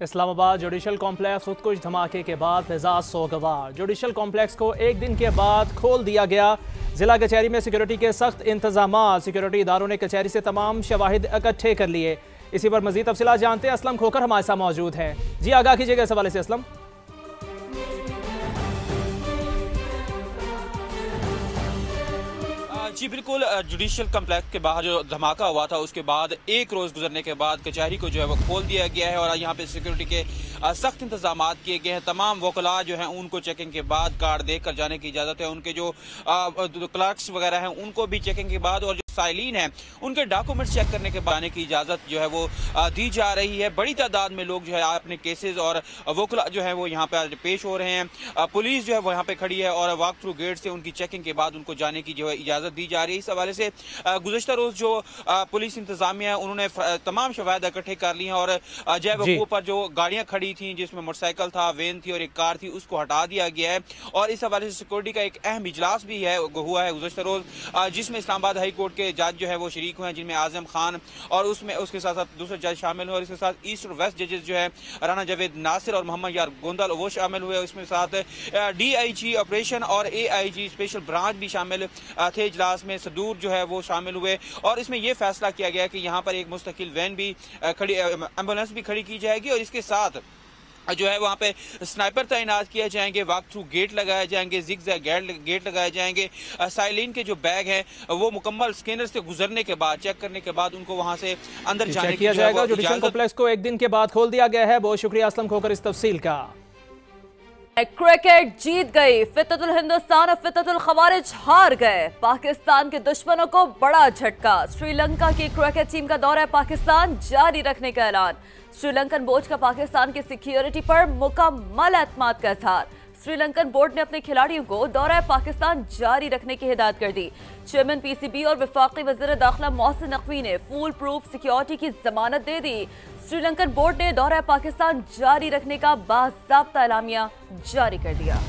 Islamabad judicial complex खुदकुश धमाके के बाद फिजा सोगवार। जुडिशल कॉम्प्लेक्स को एक दिन के बाद खोल दिया गया। जिला कचहरी में सिक्योरिटी के सख्त इंतजाम। सिक्योरिटी इदारों ने कचहरी से तमाम शवाहिद इकट्ठे कर लिए। इसी पर मजीद तफसीलात जानते हैं। असलम खोकर हमारे साथ मौजूद हैं। जी आगाह कीजिएगा इस हवाले से असलम। जी बिल्कुल, जुडिशल कम्प्लेक्स के बाहर जो धमाका हुआ था उसके बाद एक रोज़ गुजरने के बाद कचहरी को जो है वो खोल दिया गया है और यहाँ पे सिक्योरिटी के सख्त इंतजाम किए गए हैं। तमाम वकला जो हैं उनको चेकिंग के बाद कार्ड देख कर जाने की इजाज़त है। उनके जो क्लर्क्स वगैरह हैं उनको भी चेकिंग के बाद और जो साइलिन हैं उनके डॉक्यूमेंट्स चेक करने के बाद आने की इजाज़त जो है वो दी जा रही है। बड़ी तादाद में लोग जो है अपने केसेस और वकला जो है वो यहाँ पे आज पेश हो रहे हैं। पुलिस जो है वो यहाँ पे खड़ी है और वॉक थ्रू गेट से उनकी चेकिंग के बाद उनको जाने की जो है इजाज़त दी जा रही है। इस हवाले से गुज़श्ता रोज़ जो पुलिस इंतजामिया है उन्होंने तमाम शवाहिद इकट्ठे कर ली हैं और जय वकूफ़ पर जो गाड़ियाँ खड़ी थी जिसमें मोटरसाइकिल था, वैन थी और एक कार थी उसको हटा दिया गया है। और इस हवाले से सिक्योरिटी का एक अहम इजलास भी है हुआ है गुज़श्ता रोज़, जिसमें इस्लामाबाद हाई कोर्ट के जज जो है वो शरीक हुए हैं, जिनमें आजम खान और उसमें उसके साथ साथ दूसरे जज शामिल हुए और इसके साथ ईस्ट और वेस्ट जजेस जो है राना जावेद नासिर और मोहम्मद यार गोंदल वो शामिल हुए। उसमें साथ DIG ऑपरेशन और AIG स्पेशल ब्रांच भी शामिल थे। इजलास में सदूर जो है वो शामिल हुए और इसमें यह फैसला किया गया कि यहाँ पर एक मुस्तकिल वैन भी खड़ी, एम्बुलेंस भी खड़ी की जाएगी और इसके साथ जो है वहाँ पे स्नाइपर तैनात किए जाएंगे, वॉक थ्रू गेट लगाए जाएंगे, जिगजैग गेट लगाए जाएंगे। साइलिन के जो बैग हैं वो मुकम्मल स्कैनर से गुजरने के बाद चेक करने के बाद उनको वहाँ से अंदर जाने किया जाएगा। जुडिशल कॉम्प्लेक्स को एक दिन के बाद खोल दिया गया है। बहुत शुक्रिया असलम खोकर इस तफसील का। क्रिकेट जीत गई, फितरतुल हिंदुस्तान और फितरतुल खवारिज हार गए। पाकिस्तान के दुश्मनों को बड़ा झटका। श्रीलंका की क्रिकेट टीम का दौरा पाकिस्तान जारी रखने का ऐलान। श्रीलंकन बोर्ड का पाकिस्तान की सिक्योरिटी पर मुकम्मल एतमाद का इजहार। श्रीलंकन बोर्ड ने अपने खिलाड़ियों को दौरा पाकिस्तान जारी रखने की हिदायत कर दी। चेयरमैन PCB और वफाकी वज़ीर दाखिला मोहसिन नकवी ने फुल प्रूफ सिक्योरिटी की जमानत दे दी। श्रीलंकन बोर्ड ने दौरा पाकिस्तान जारी रखने का बाज़ाब्ता एलामिया जारी कर दिया।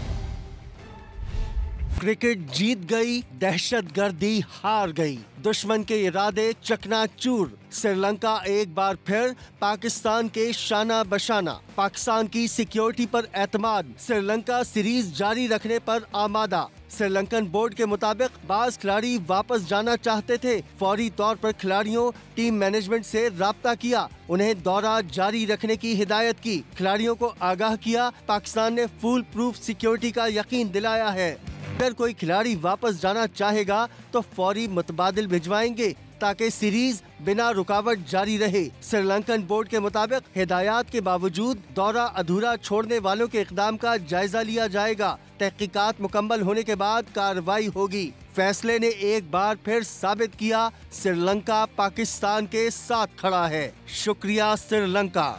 क्रिकेट जीत गई, दहशतगर्दी हार गई, दुश्मन के इरादे चकनाचूर। श्रीलंका एक बार फिर पाकिस्तान के शाना बशाना। पाकिस्तान की सिक्योरिटी पर एतमाद। श्रीलंका सीरीज जारी रखने पर आमादा। श्रीलंकन बोर्ड के मुताबिक बाज खिलाड़ी वापस जाना चाहते थे। फौरी तौर पर खिलाड़ियों टीम मैनेजमेंट से राब्ता किया, उन्हें दौरा जारी रखने की हिदायत की, खिलाड़ियों को आगाह किया। पाकिस्तान ने फुल प्रूफ सिक्योरिटी का यकीन दिलाया है। अगर कोई खिलाड़ी वापस जाना चाहेगा तो फौरी मुतबादिल भिजवाएंगे ताकि सीरीज बिना रुकावट जारी रहे। श्रीलंकन बोर्ड के मुताबिक हिदायत के बावजूद दौरा अधूरा छोड़ने वालों के इक़दाम का जायजा लिया जाएगा। तहकीकात मुकम्मल होने के बाद कार्रवाई होगी। फैसले ने एक बार फिर साबित किया श्रीलंका पाकिस्तान के साथ खड़ा है। शुक्रिया श्रीलंका।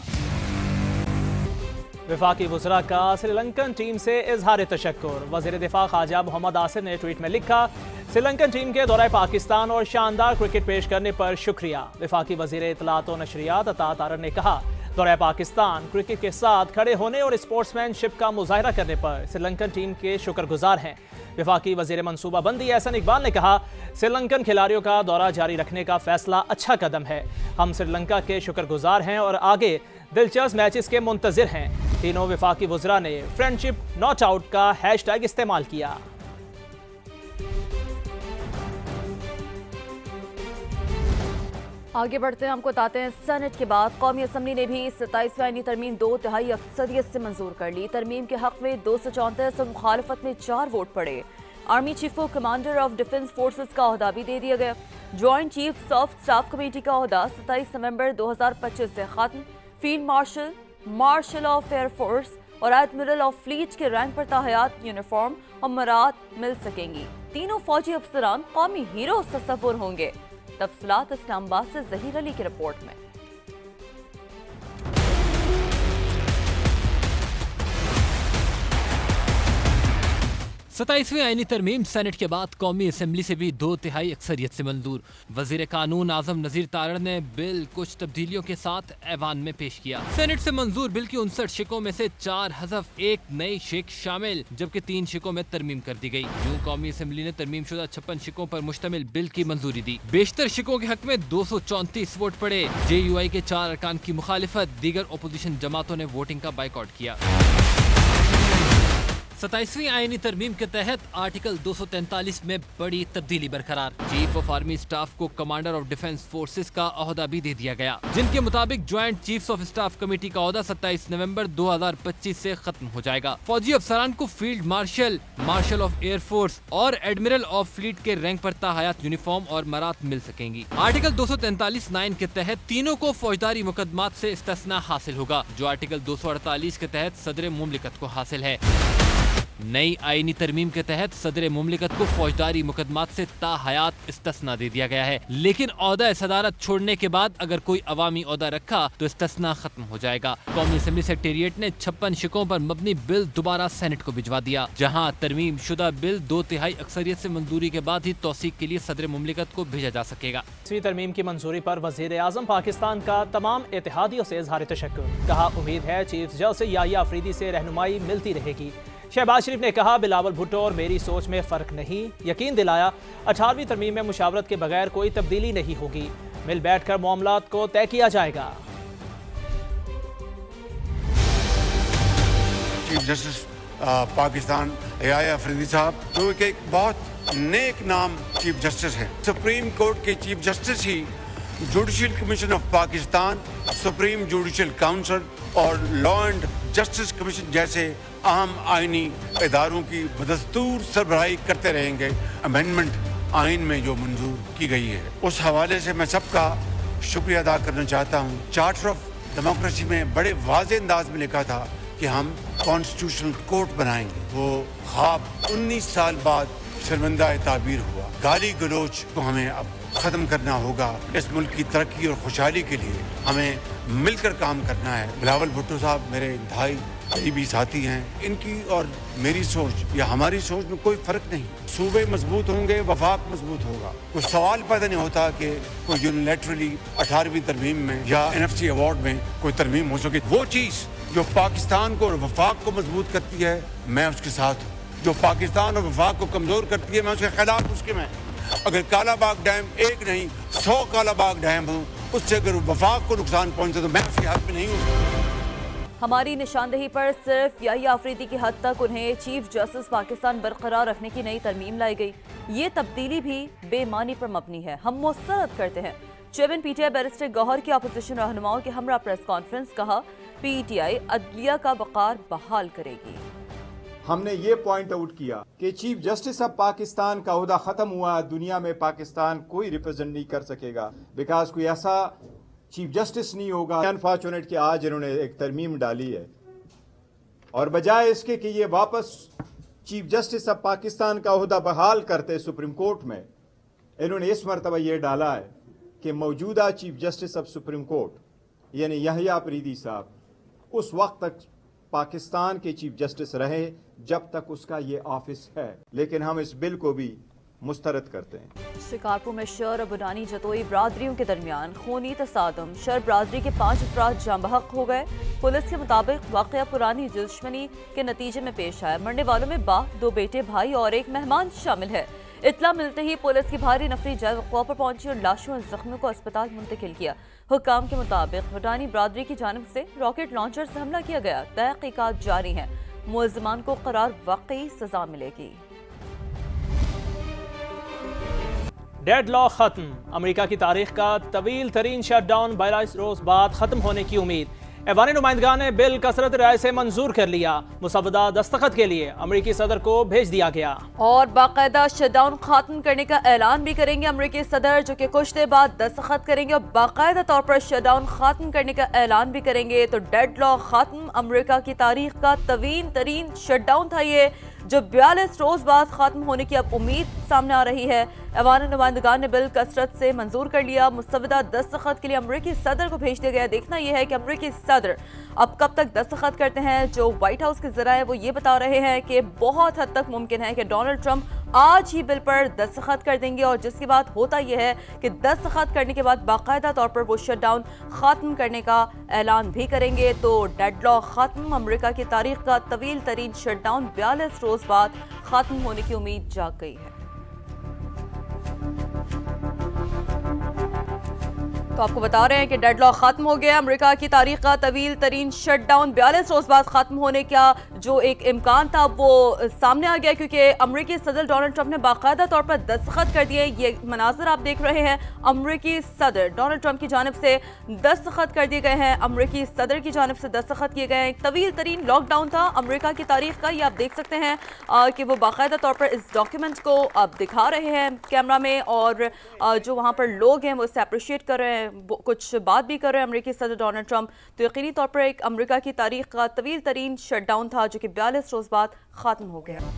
वफाकी वज़रा का श्रीलंकन टीम से इजहार तशक्कुर। वज़ीर दिफा ख्वाजा मोहम्मद आसिफ ने ट्वीट में लिखा, श्रीलंकन टीम के दौरे पाकिस्तान और शानदार क्रिकेट पेश करने पर शुक्रिया। वफाकी वज़ीर इत्तलात और नशरियात अता तारर ने कहा, दौरे पाकिस्तान क्रिकेट के साथ खड़े होने और स्पोर्ट्समैनशिप का मुजाहरा करने पर श्रीलंकन टीम के शुक्रगुजार हैं। वफाकी वज़ीर मनसूबाबंदी एहसन इकबाल ने कहा, श्रीलंकन खिलाड़ियों का दौरा जारी रखने का फैसला अच्छा कदम है। हम श्रीलंका के शुक्रगुजार हैं और आगे दिलचस्प मैचेस के मुंतज़िर हैं। तीनों वफाकी वज़रा ने फ्रेंडशिप नॉट आउट का हैशटैग इस्तेमाल किया। आगे बढ़ते हैं, हमको बताते हैं सेनेट के बाद कौमी असम्बली ने भी 27वीं आईनी तरमीम 2/3 अक्सरियत से मंजूर कर ली। तरमीम के हक में 234 और मुखालफत में 4 वोट पड़े। आर्मी चीफ को कमांडर ऑफ डिफेंस फोर्सेस का ओहदा भी दे दिया गया। Joint chief of staff committee का ओहदा 27 नवंबर 2025 से खत्म। Field marshal, marshal of air force और एडमिरल ऑफ फ्लीट के रैंक पर ताहयात यूनिफॉर्म और मराद मिल सकेंगी। तीनों फौजी अफसरान कौमी हीरो तस्वुर होंगे। तफसीलात इस्लामाबाद से ज़हीर अली की रिपोर्ट में। 27वीं आईनी तरमीम सेनेट के बाद कौमी असेंबली से भी 2/3 अक्सरियत से मंजूर। वजीर कानून आजम नजीर तारड़ ने बिल कुछ तब्दीलियों के साथ ऐवान में पेश किया। सेनेट से मंजूर बिल की 59 शिकों में से 4 हज़फ 1 नई शिक शामिल, जबकि 3 शिकों में तरमीम कर दी गई। यूं कौमी असेंबली ने तरमीम शुदा 56 शिकों पर मुश्तमिल बिल की मंजूरी दी। बेशतर शिकों के हक में 234 वोट पड़े। JUI के 4 अरकान की मुखालिफत, दीगर अपोजिशन जमातों ने वोटिंग का बाइकआउट किया। 27वीं आईनी तरमीम के तहत आर्टिकल 243 में बड़ी तब्दीली बरकरार। चीफ ऑफ आर्मी स्टाफ को कमांडर ऑफ डिफेंस फोर्सेस का ओहदा भी दे दिया गया, जिनके मुताबिक joint chiefs of staff committee का ओहदा 27 नवंबर 2025 से खत्म हो जाएगा। फौजी अफसरान को field marshal, marshal of air force और एडमिरल ऑफ फ्लीट के रैंक पर ताहयात यूनिफॉर्म और मरात मिल सकेंगी। आर्टिकल 243(9) के तहत तीनों को फौजदारी मुकदमात से इस्तिस्ना हासिल होगा, जो आर्टिकल 248 के तहत सदर मुमलिकत को हासिल है। नई आईनी तरमीम के तहत सदर मुमलिकत को फौजदारी मुकदमात से ताहयात इस्तिस्ना दे दिया गया है, लेकिन ओहदा सदारत छोड़ने के बाद अगर कोई अवामी ओहदा रखा तो इस्तिस्ना खत्म हो जाएगा। कौमी असेंबली सेक्रेटेरिएट ने 56 शिकों पर मबनी बिल दोबारा सेनेट को भिजवा दिया, जहां तरमीम शुदा बिल 2/3 अक्सरियत से मंजूरी के बाद ही तौसीक के लिए सदर मुमलिकत को भेजा जा सकेगा। इसी तरमीम की मंजूरी पर वजीर आजम पाकिस्तान का तमाम इत्तेहादियों से इजहार तशक्कुर। कहा, उम्मीद है चीफ जस्टिस याहिया अफरीदी से रहनुमाई मिलती रहेगी। शहबाज शरीफ ने कहा, बिलावल भुट्टो और मेरी सोच में फ़र्क नहीं। यकीन दिलाया 18वीं तरमीम में मुशावरत के बगैर कोई तब्दीली नहीं होगी, मिल बैठकर मामलात को तय किया जाएगा। चीफ जस्टिस पाकिस्तान याहिया अफरीदी साहब, जो एक बहुत नेक नाम चीफ जस्टिस है। सुप्रीम कोर्ट के chief justice he judicial commission of Pakistan, supreme judicial council और लॉ एंड जस्टिस कमीशन जैसे अहम आईनी इदारों की बदस्तूर सरबराही करते रहेंगे। अमेंडमेंट आइन में जो मंजूर की गई है, उस हवाले से मैं सबका शुक्रिया अदा करना चाहता हूँ। चार्टर ऑफ डेमोक्रेसी में बड़े वाज़ेह अंदाज में लिखा था कि हम कॉन्स्टिट्यूशनल कोर्ट बनाएंगे। वो ख्वाब 19 साल बाद शर्मिंदा ताबीर हुआ। गाली गलोच को हमें अब खत्म करना होगा। इस मुल्क की तरक्की और खुशहाली के लिए हमें मिलकर काम करना है। बिलावल भुट्टो साहब मेरे इंतहाई करीबी साथी हैं। इनकी और मेरी सोच या हमारी सोच में कोई फर्क नहीं। सूबे मजबूत होंगे, वफाक मजबूत होगा। कोई सवाल पैदा नहीं होता कि कोई यूनिलैटरली 18वीं तरमीम में या NFC अवार्ड में कोई तरमीम हो सके। वो चीज़ जो पाकिस्तान को और वफाक को मजबूत करती है, मैं उसके साथ हूँ। जो पाकिस्तान और वफाक को कमज़ोर करती है, मैं उसके खिलाफ उसके में। अगर कालाबाग डैम एक नहीं 100 कालाबाग डैम हो, उससे अगर वफाक को नुकसान पहुँचे तो मैं उसके हाथ में नहीं हूँ। हमारी निशानदेही पर सिर्फ याहिया अफरीदी की हद तक उन्हें चीफ जस्टिस पाकिस्तान बरकरार रखने की नई तरमीम लाई गई। ये तब्दीली भी बेमानी पर मबनी है। हम मुस्तरद करते हैं। चेयरमैन PTI बैरिस्टर गौहर की अपोजिशन रहनुमाओं के हमरा प्रेस कॉन्फ्रेंस। कहा, PTI अदलिया का वक़ार बहाल करेगी। हमने ये पॉइंट आउट किया कि चीफ जस्टिस ऑफ पाकिस्तान का ओहदा खत्म हुआ, दुनिया में पाकिस्तान कोई रिप्रेजेंट नहीं कर सकेगा, बिकॉज कोई ऐसा चीफ जस्टिस नहीं होगा। अनफॉर्चुनेट कि आज इन्होंने एक तरमीम डाली है और बजाय इसके कि ये वापस चीफ जस्टिस ऑफ पाकिस्तान का ओहदा बहाल करते सुप्रीम कोर्ट में, इन्होंने इस मरतबा ये डाला है कि मौजूदा chief justice of supreme court यानी याहिया अफरीदी साहब उस वक्त तक पाकिस्तान के चीफ जस्टिस रहे जब तक उसका ये ऑफिस है। लेकिन हम इस बिल को भी मुस्तरद करते हैं। शिकारपुर में शर और बुनानी जतोई बरादरियों के दरमियान खूनी तसादम। शर बरादरी के 5 अफराद जाँ बहक हो गए। पुलिस के मुताबिक वाक़या पुरानी दुश्मनी के नतीजे में पेश आया। मरने वालों में बाप, 2 बेटे, भाई और एक मेहमान शामिल है। इत्ला मिलते ही पुलिस की भारी नफरी जय वक़्वा पर पहुंची और लाशों और जख्मियों को अस्पताल मुंतकिल किया। हुक्काम के मुताबिक बुटानी बरादरी की जानिब से रॉकेट लॉन्चर से हमला किया गया। तहकीकात जारी हैं। मुलज़मान को करार वाकई सजा मिलेगी। डेडलॉक खत्म। अमेरिका की तारीख का तवील तरीन शटडाउन 22 रोज बाद खत्म होने की उम्मीद। ऐवान नुमाइंदगान ने बिल कसरत राय से मंजूर कर लिया। मुसवदा दस्तखत के लिए अमेरिकी सदर को भेज दिया गया और बाकायदा शटडाउन खत्म करने का ऐलान भी करेंगे अमेरिकी सदर, जो कि कुछ देर बाद दस्तखत करेंगे और बाकायदा तौर पर शटडाउन खत्म करने का ऐलान भी करेंगे। तो डेडलॉक खत्म। अमेरिका की तारीख का तवील तरीन शटडाउन था ये। जो 42 रोज बाद खत्म होने की अब उम्मीद सामने आ रही है। ऐवान नुमाइंदगान ने बिल कसरत से मंजूर कर लिया। मुस्तविदा दस्तखत के लिए अमरीकी सदर को भेज दिया गया। देखना यह है कि अमरीकी सदर अब कब तक दस्तखत करते हैं। जो व्हाइट हाउस के जराए वो ये बता रहे हैं कि बहुत हद तक मुमकिन है कि डोनाल्ड ट्रंप आज ही बिल पर दस्तखत कर देंगे, और जिसके बाद होता यह है कि दस्तखत करने के बाद बाकायदा तौर पर वो शटडाउन खत्म करने का ऐलान भी करेंगे। तो डेडलॉक खत्म, अमेरिका की तारीख का तवील तरीन शटडाउन 42 रोज बाद खत्म होने की उम्मीद जाग गई है। तो आपको बता रहे हैं कि डेडलॉक खत्म हो गया। अमेरिका की तारीख का तवील तरीन शटडाउन 42 रोज बाद खत्म होने का जो एक इम्कान था वो सामने आ गया, क्योंकि अमेरिकी सदर डोनाल्ड ट्रंप ने बाकायदा तौर पर दस्तखत कर दिए। ये मनाजर आप देख रहे हैं, अमेरिकी सदर डोनाल्ड ट्रंप की जानिब से दस्तखत कर दिए गए हैं। अमेरिकी सदर की जानिब से दस्तखत किए गए हैं। तवील तरीन लॉकडाउन था अमेरिका की तारीख का, ये आप देख सकते हैं कि वो बाकायदा तौर पर इस डॉक्यूमेंट को अब दिखा रहे हैं कैमरा में, और जो वहाँ पर लोग हैं वो इसे अप्रिशिएट कर रहे हैं, कुछ बात भी कर रहे हैं अमेरिकी सदर डोनाल्ड ट्रंप। तो यकीनी तौर पर एक अमेरिका की तारीख का तवील तरीन शटडाउन था जो कि 42 रोज बाद खत्म हो गया।